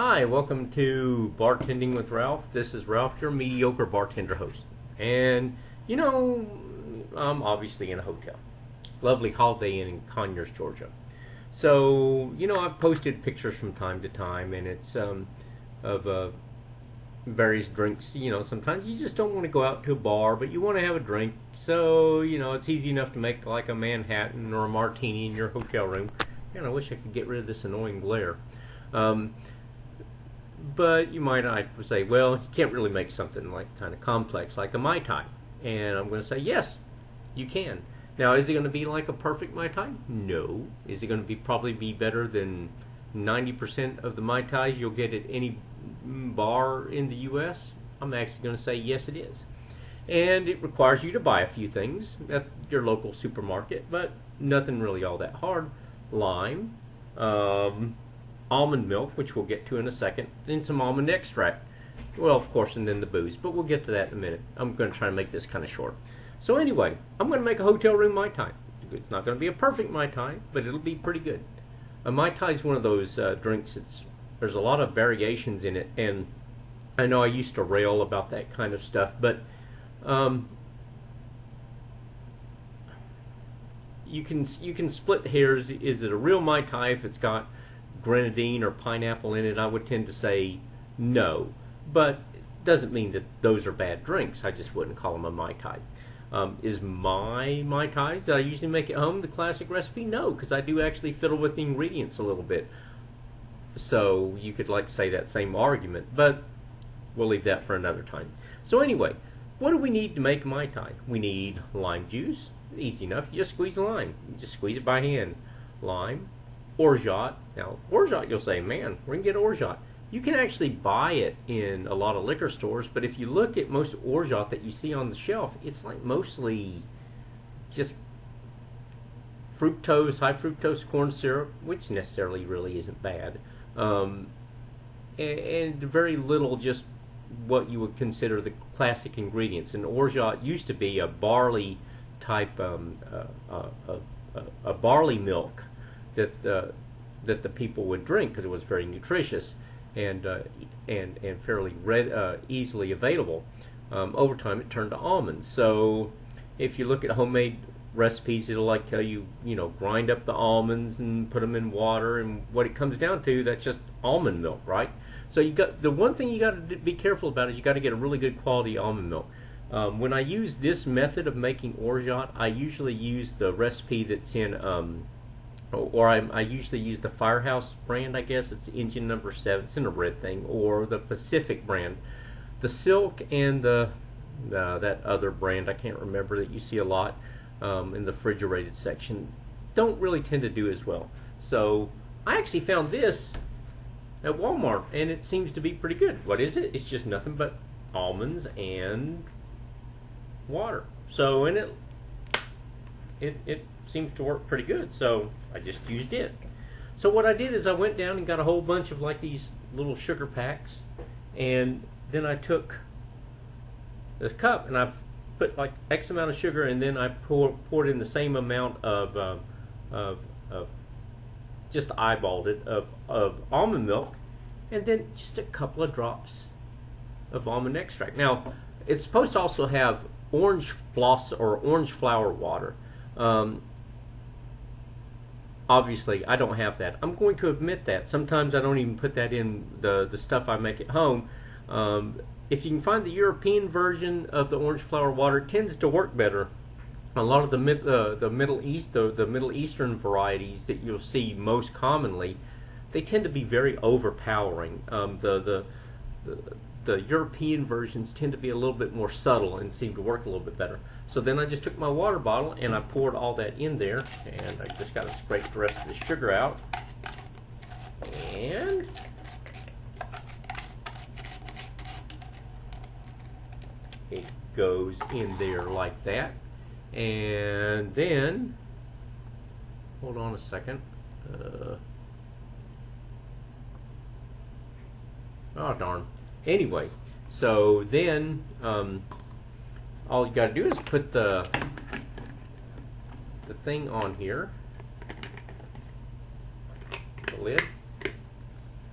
Hi, welcome to Bartending with Ralph. This is Ralph, your mediocre bartender host. And, I'm obviously in a hotel. Lovely Holiday Inn in Conyers, Georgia. So, I've posted pictures from time to time, and it's of various drinks. Sometimes you just don't want to go out to a bar, but you want to have a drink. So, it's easy enough to make like a Manhattan or a martini in your hotel room. Man, I wish I could get rid of this annoying glare. But you might say, well, you can't really make something like kind of complex like a Mai Tai. And I'm going to say, yes, you can. Now, is it going to be like a perfect Mai Tai? No. Is it going to probably be better than 90% of the Mai Tais you'll get at any bar in the U.S.? I'm actually going to say, yes, it is. And it requires you to buy a few things at your local supermarket, but nothing really all that hard. Lime, almond milk, which we'll get to in a second, and some almond extract. Well, of course, and then the booze, but we'll get to that in a minute. I'm going to try to make this kind of short. So anyway, I'm going to make a hotel room Mai Tai. It's not going to be a perfect Mai Tai, but it'll be pretty good. A Mai Tai is one of those drinks, there's a lot of variations in it, and I know I used to rail about that kind of stuff, but you can split hairs. Is it a real Mai Tai if it's got grenadine or pineapple in it? I would tend to say no, but it doesn't mean that those are bad drinks. I just wouldn't call them a Mai Tai. Is my Mai Tais that I usually make at home the classic recipe? No, because I do actually fiddle with the ingredients a little bit. So you could say that same argument, but we'll leave that for another time. So anyway, what do we need to make a Mai Tai? We need lime juice. Easy enough. You just squeeze the lime. You just squeeze it by hand. Lime. Orgeat. Now, orgeat, you'll say, man, where can you get orgeat? You can actually buy it in a lot of liquor stores, but if you look at most orgeat that you see on the shelf, it's like mostly just fructose, high fructose corn syrup, which necessarily really isn't bad, and very little just what you would consider the classic ingredients. And orgeat used to be a barley type, a barley milk that the people would drink because it was very nutritious and fairly easily available. Over time, it turned to almonds. So if you look at homemade recipes, it'll tell you, grind up the almonds and put them in water, and what it comes down to, that's just almond milk, right? So the one thing you got to be careful about is you got to get a really good quality almond milk. When I use this method of making orgeat, I usually use the recipe that's in, I usually use the Firehouse brand, I guess. It's engine number 7. It's in a red thing. Or the Pacific brand. The Silk and that other brand, I can't remember, that you see a lot in the refrigerated section, don't really tend to do as well. So I actually found this at Walmart, and it seems to be pretty good. What is it? It's just nothing but almonds and water. So in it seems to work pretty good, so I just used it. So what I did is I went down and got a whole bunch of these little sugar packs, and then I took this cup and I put X amount of sugar, and then I poured in the same amount of just eyeballed it of almond milk, and then just a couple of drops of almond extract. Now it's supposed to also have orange floss or orange flower water. Obviously, I don't have that. I'm going to admit that. Sometimes I don't even put that in the stuff I make at home. If you can find the European version of the orange flower water, it tends to work better. A lot of the Middle Eastern varieties that you'll see most commonly, they tend to be very overpowering. The European versions tend to be a little bit more subtle and seem to work a little bit better. So then I just took my water bottle and I poured all that in there, and I just got to scrape the rest of the sugar out. And it goes in there like that. And then, hold on a second. Oh darn. Anyway, so then all you got to do is put the thing on here, the lid,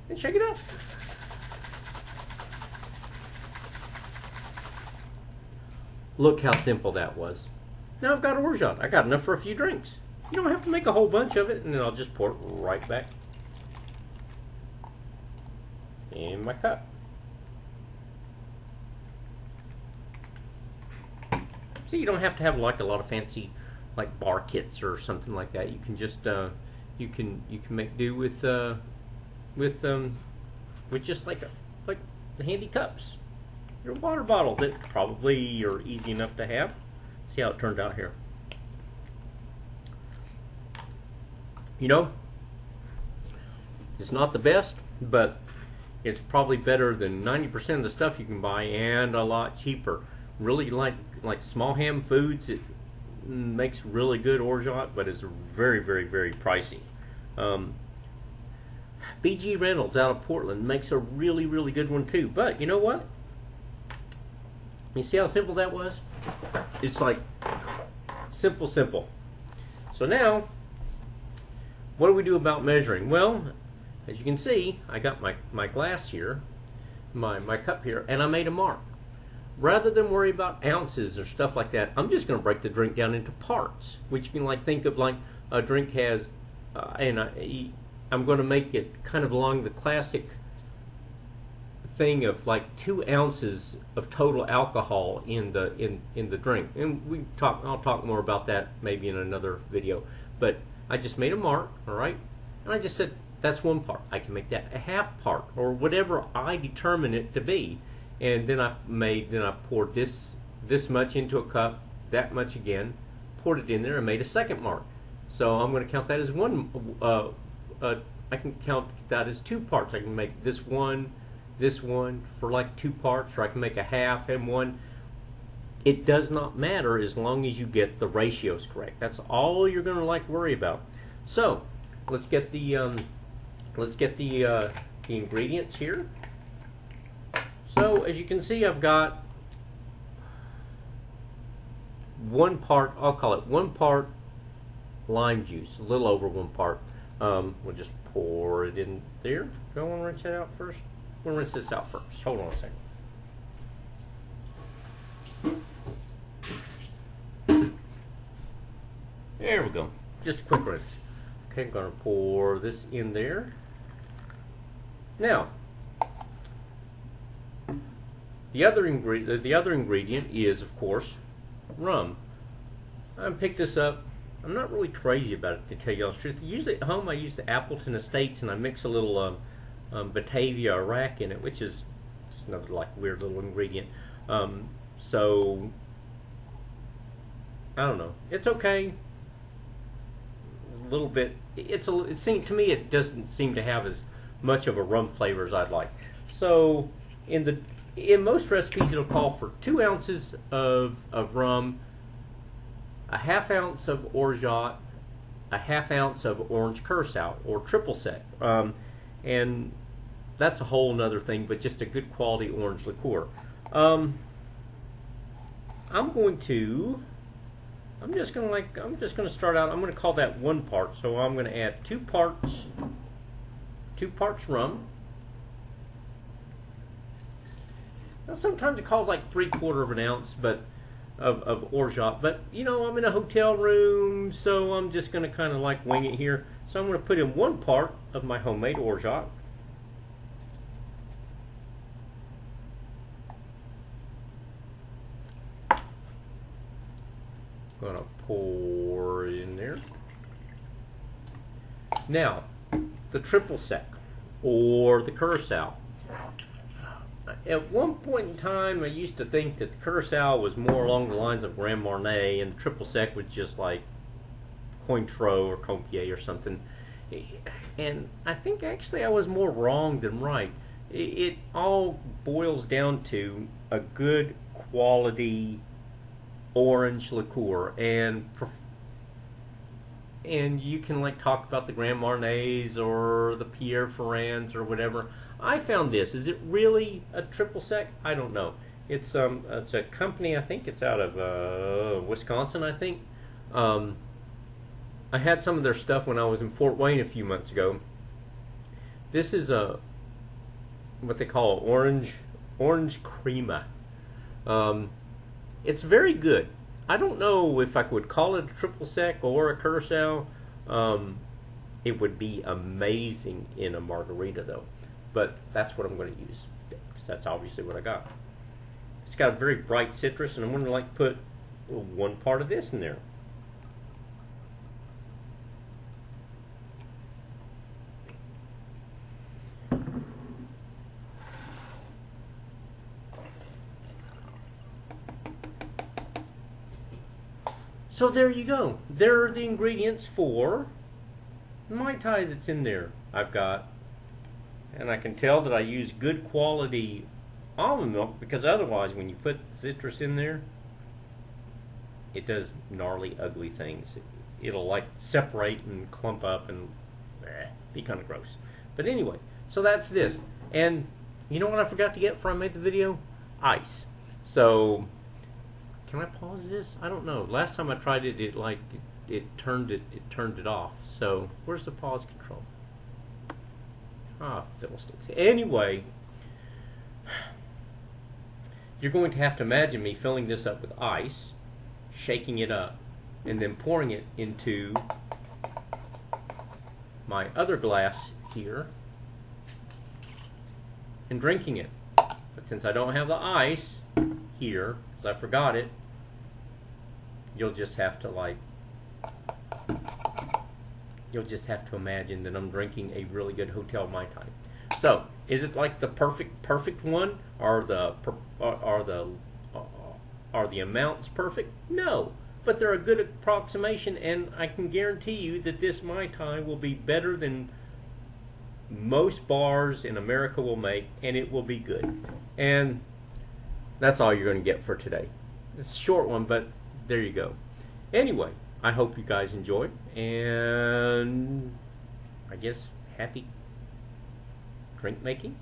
and shake it up. Look how simple that was. Now I've got orgeat. I got enough for a few drinks. You don't have to make a whole bunch of it, and then I'll just pour it right back in my cup. See, you don't have to have like a lot of fancy like bar kits or something like that. You can just you can make do with just like the handy cups. Your water bottle that probably are easy enough to have. See how it turned out here. You know, it's not the best, but it's probably better than 90% of the stuff you can buy, and a lot cheaper. Really like Small Ham Foods, it makes really good orgeat, but it's very, very, very pricey. BG Reynolds out of Portland makes a really, really good one too. But you know what? You see how simple that was? It's like simple, simple. So now, what do we do about measuring? Well, as you can see, I got my glass here, my cup here, and I made a mark. Rather than worry about ounces or stuff like that, I'm just going to break the drink down into parts, which you can like think of like a drink has, I'm going to make it kind of along the classic thing of like 2 ounces of total alcohol in the drink, and I'll talk more about that maybe in another video. But I just made a mark, all right, and I just said that's 1 part. I can make that a half part or whatever I determine it to be, and then I poured this much into a cup, that much again, poured it in there, and made a second mark. So I'm going to count that as I can count that as 2 parts. I can make this one for like 2 parts, or I can make a half and 1. It does not matter as long as you get the ratios correct. That's all you're going to like worry about. So let's get the ingredients here. So as you can see, I've got 1 part. I'll call it 1 part lime juice, a little over 1 part. We'll just pour it in there. Do I want to rinse that out first? We'll rinse this out first. Hold on a second. There we go. Just a quick rinse. Okay, I'm going to pour this in there. Now, the other ingredient is, of course, rum. I picked this up. I'm not really crazy about it, to tell you all the truth. Usually at home I use the Appleton Estates, and I mix a little Batavia Iraq in it, which is just another like weird little ingredient. So I don't know. It's okay. A little bit. To me it doesn't seem to have as much of a rum flavor as I'd like. So in most recipes it'll call for 2 ounces of rum, a half ounce of orgeat, a half ounce of orange curacao or triple sec, and that's a whole nother thing, but just a good quality orange liqueur. I'm just gonna start out. I'm gonna call that 1 part. So I'm gonna add 2 parts rum. Now sometimes it's called like 3/4 of an ounce, but of orgeat. But you know, I'm in a hotel room, so I'm just gonna kind of like wing it here. So I'm gonna put in 1 part of my homemade orgeat. Gonna pour it in there. Now, the triple sec or the curacao. At one point in time, I used to think that the curacao was more along the lines of Grand Marnier, and the triple sec was just like Cointreau or Compier or something. And I think actually I was more wrong than right. It all boils down to a good quality orange liqueur, and you can like talk about the Grand Marniers or the Pierre Ferrands or whatever. I found this. Is it really a triple sec? I don't know. It's a company. I think it's out of Wisconsin. I think. I had some of their stuff when I was in Fort Wayne a few months ago. This is what they call orange crema. It's very good. I don't know if I would call it a triple sec or a curacao. It would be amazing in a margarita, though. But that's what I'm going to use, because that's obviously what I got. It's got a very bright citrus, and I'm going to like put one part of this in there. So there you go. There are the ingredients for Mai Tai that's in there. I've got, and I can tell that I use good quality almond milk, because otherwise when you put citrus in there, it does gnarly, ugly things. It'll like separate and clump up and be kind of gross. But anyway, so that's this. And you know what I forgot to get before I made the video? Ice. So can I pause this? I don't know. Last time I tried it, it turned it off. So where's the pause control? Ah, fiddlesticks. Anyway, you're going to have to imagine me filling this up with ice, shaking it up, and then pouring it into my other glass here and drinking it. But since I don't have the ice here, because I forgot it, you'll just have to imagine that I'm drinking a really good hotel Mai Tai. So, is it like the perfect one? Are the amounts perfect? No, but they're a good approximation, and I can guarantee you that this Mai Tai will be better than most bars in America will make, and it will be good. And that's all you're going to get for today. It's a short one, but there you go. Anyway, I hope you guys enjoyed, and I guess happy drink making.